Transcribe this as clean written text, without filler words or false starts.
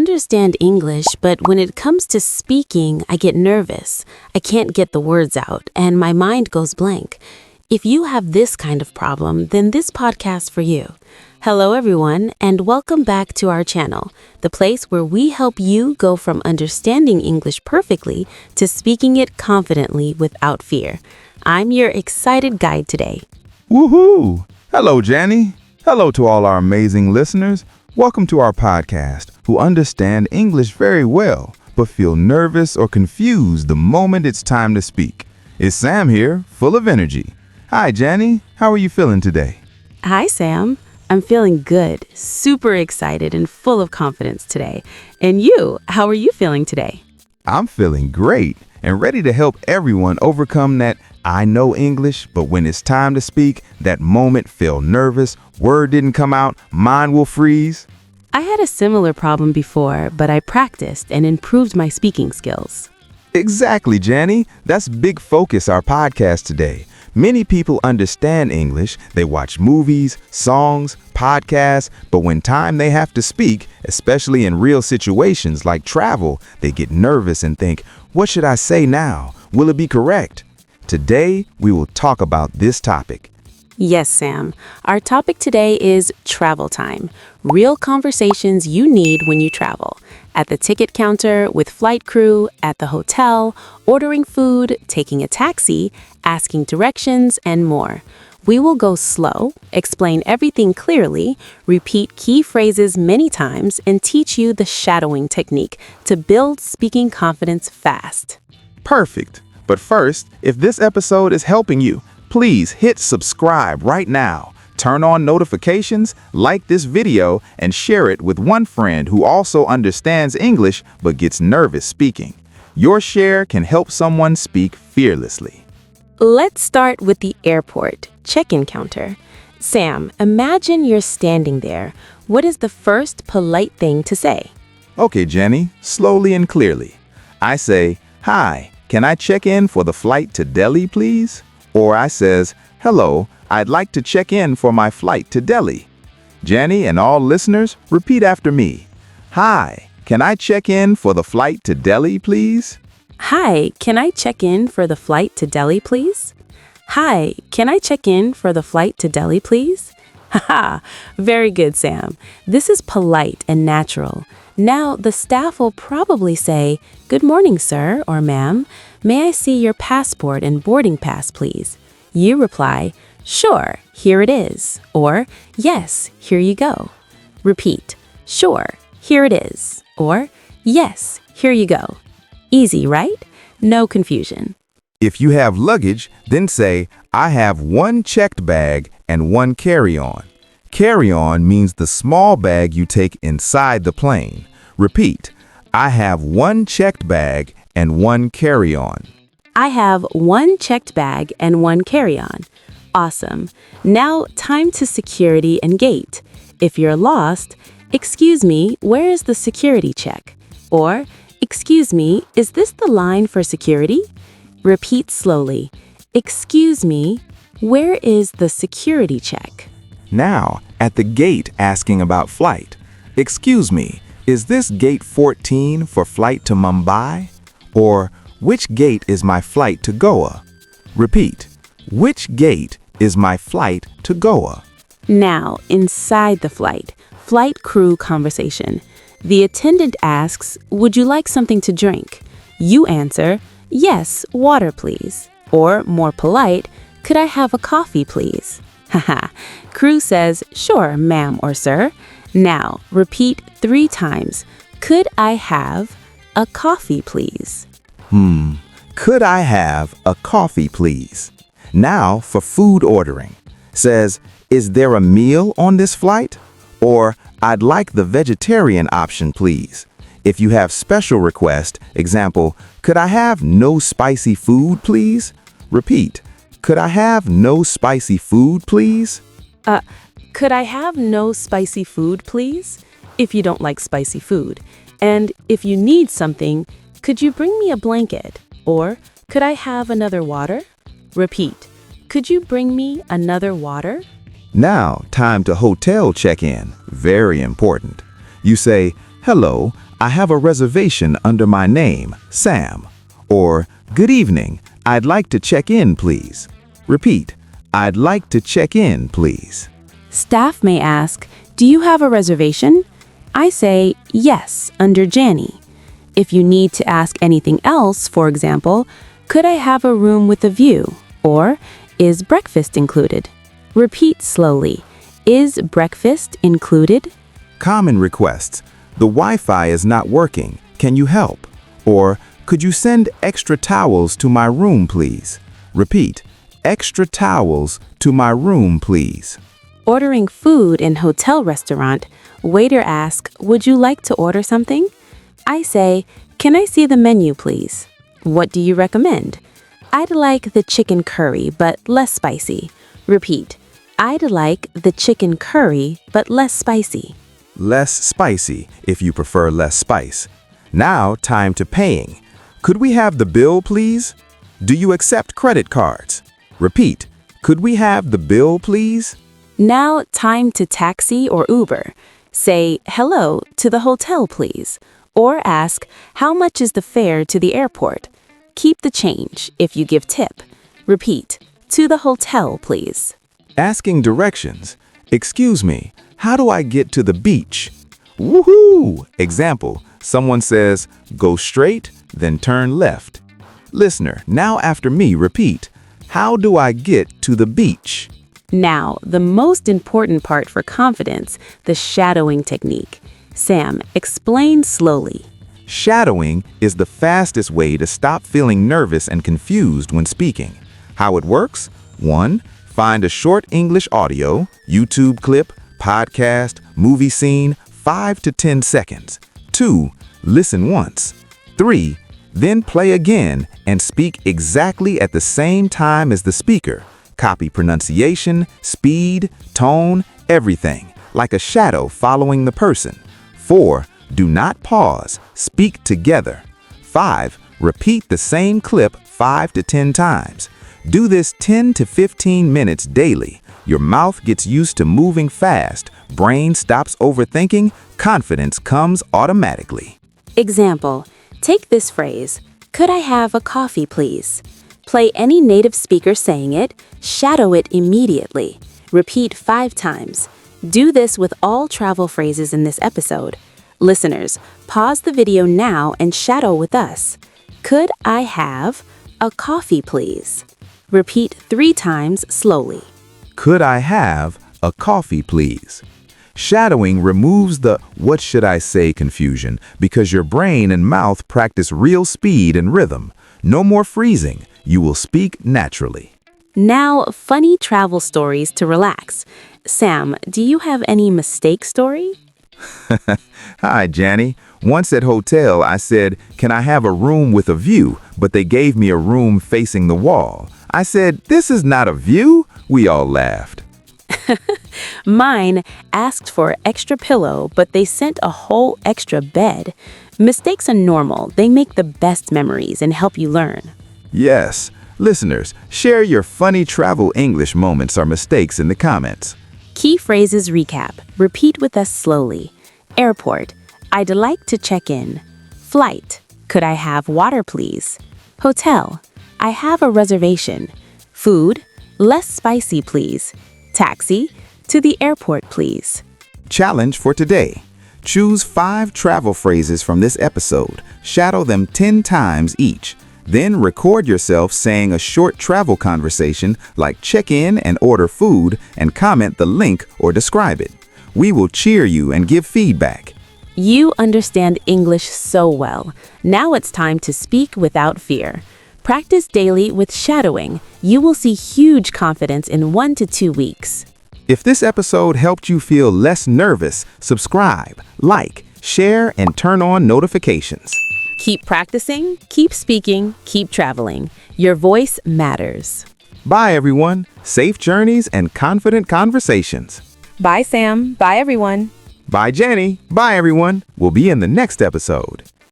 understand English, but when it comes to speaking, I get nervous. I can't get the words out, and my mind goes blank. If you have this kind of problem, then this podcast for you. Hello, everyone, and welcome back to our channel, the place where we help you go from understanding English perfectly to speaking it confidently without fear. I'm your excited guide today. Woohoo! Hello, Jany. Hello to all our amazing listeners. Welcome to our podcast, who understand English very well, but feel nervous or confused the moment it's time to speak. It's Sam here, full of energy. Hi, Jany. How are you feeling today? Hi, Sam. I'm feeling good, super excited, and full of confidence today. And you, how are you feeling today? I'm feeling great and ready to help everyone overcome that I know English, but when it's time to speak, that moment feel nervous, word didn't come out, mind will freeze. I had a similar problem before, but I practiced and improved my speaking skills. Exactly, Jany. That's big focus our podcast today. Many people understand English, they watch movies, songs, podcasts, but when time they have to speak, especially in real situations like travel, they get nervous and think, what should I say now? Will it be correct? Today, we will talk about this topic. Yes, Sam. Our topic today is travel time. Real conversations you need when you travel. At the ticket counter, with flight crew, at the hotel, ordering food, taking a taxi, asking directions, and more. We will go slow, explain everything clearly, repeat key phrases many times, and teach you the shadowing technique to build speaking confidence fast. Perfect. But first, if this episode is helping you, please hit subscribe right now. Turn on notifications, like this video, and share it with one friend who also understands English but gets nervous speaking. Your share can help someone speak fearlessly. Let's start with the airport check-in counter. Sam, imagine you're standing there. What is the first polite thing to say? Okay, Jany, slowly and clearly. I say, hi, can I check in for the flight to Delhi, please? Or I says, hello, I'd like to check in for my flight to Delhi. Jany and all listeners, repeat after me. Hi, can I check in for the flight to Delhi, please? Hi, can I check in for the flight to Delhi, please? Hi, can I check in for the flight to Delhi, please? Haha, very good, Sam. This is polite and natural. Now, the staff will probably say, good morning, sir or ma'am. May I see your passport and boarding pass, please? You reply, sure, here it is. Or, yes, here you go. Repeat, sure, here it is. Or, yes, here you go. Easy, right? No confusion. If you have luggage, then say, I have one checked bag and one carry-on. Carry-on means the small bag you take inside the plane. Repeat, I have one checked bag and one carry-on. I have one checked bag and one carry-on. Awesome. Now, time to security and gate. If you're lost, excuse me, where is the security check? Or, excuse me, is this the line for security? Repeat slowly. Excuse me, where is the security check? Now, at the gate asking about flight. Excuse me, is this gate 14 for flight to Mumbai? Or, which gate is my flight to Goa? Repeat, which gate is my flight to Goa? Now, inside the flight crew conversation. The attendant asks, would you like something to drink? You answer, yes, water please. Or, more polite, could I have a coffee please? Haha. Crew says, sure, ma'am or sir. Now, repeat 3 times. Could I have a coffee please? Could I have a coffee please? Now for food ordering. Says, is there a meal on this flight? Or, I'd like the vegetarian option please. If you have special request, example, could I have no spicy food please? Repeat, could I have no spicy food please? Could I have no spicy food please? If you don't like spicy food. And if you need something, could you bring me a blanket? Or, could I have another water? Repeat, could you bring me another water? Now, time to hotel check-in. Very important. You say, hello, I have a reservation under my name, Sam. Or, good evening, I'd like to check in, please. Repeat, I'd like to check in, please. Staff may ask, do you have a reservation? I say, yes, under Jany. If you need to ask anything else, for example, could I have a room with a view? Or, is breakfast included? Repeat slowly. Is breakfast included? Common requests. The Wi-Fi is not working. Can you help? Or, could you send extra towels to my room, please? Repeat, extra towels to my room, please. Ordering food in hotel restaurant, waiter asks, would you like to order something? I say, can I see the menu, please? What do you recommend? I'd like the chicken curry, but less spicy. Repeat, I'd like the chicken curry, but less spicy. Less spicy, if you prefer less spice. Now, time to paying. Could we have the bill, please? Do you accept credit cards? Repeat, could we have the bill, please? Now, time to taxi or Uber. Say, hello, to the hotel, please. Or ask, how much is the fare to the airport? Keep the change if you give tip. Repeat, to the hotel, please. Asking directions. Excuse me, how do I get to the beach? Woohoo! Example, someone says, go straight, then turn left. Listener, now after me, repeat, how do I get to the beach? Now, the most important part for confidence, the shadowing technique. Sam, explain slowly. Shadowing is the fastest way to stop feeling nervous and confused when speaking. How it works? 1. Find a short English audio, YouTube clip, podcast, movie scene, 5 to 10 seconds. 2. Listen once. 3. Then play again and speak exactly at the same time as the speaker. Copy pronunciation, speed, tone, everything, like a shadow following the person. 4. Do not pause. Speak together. 5. Repeat the same clip 5 to 10 times. Do this 10 to 15 minutes daily. Your mouth gets used to moving fast. Brain stops overthinking. Confidence comes automatically. Example, take this phrase, could I have a coffee, please? Play any native speaker saying it, shadow it immediately. Repeat 5 times. Do this with all travel phrases in this episode. Listeners, pause the video now and shadow with us. Could I have a coffee, please? Repeat 3 times slowly. Could I have a coffee, please? Shadowing removes the what should I say confusion because your brain and mouth practice real speed and rhythm. No more freezing. You will speak naturally. Now, funny travel stories to relax. Sam, do you have any mistake story? Hi, Jany. Once at hotel, I said, can I have a room with a view? But they gave me a room facing the wall. I said, this is not a view. We all laughed. Mine asked for extra pillow, but they sent a whole extra bed. Mistakes are normal. They make the best memories and help you learn. Yes. Listeners, share your funny travel English moments or mistakes in the comments. Key phrases recap. Repeat with us slowly. Airport. I'd like to check in. Flight. Could I have water, please? Hotel. I have a reservation. Food. Less spicy, please. Taxi. To the airport, please. Challenge for today. Choose 5 travel phrases from this episode. Shadow them 10 times each. Then record yourself saying a short travel conversation like check in and order food and comment the link or describe it. We will cheer you and give feedback. You understand English so well. Now it's time to speak without fear. Practice daily with shadowing. You will see huge confidence in 1 to 2 weeks. If this episode helped you feel less nervous, subscribe, like, share, and turn on notifications. Keep practicing, keep speaking, keep traveling. Your voice matters. Bye, everyone. Safe journeys and confident conversations. Bye, Sam. Bye, everyone. Bye, Jany. Bye, everyone. We'll be in the next episode.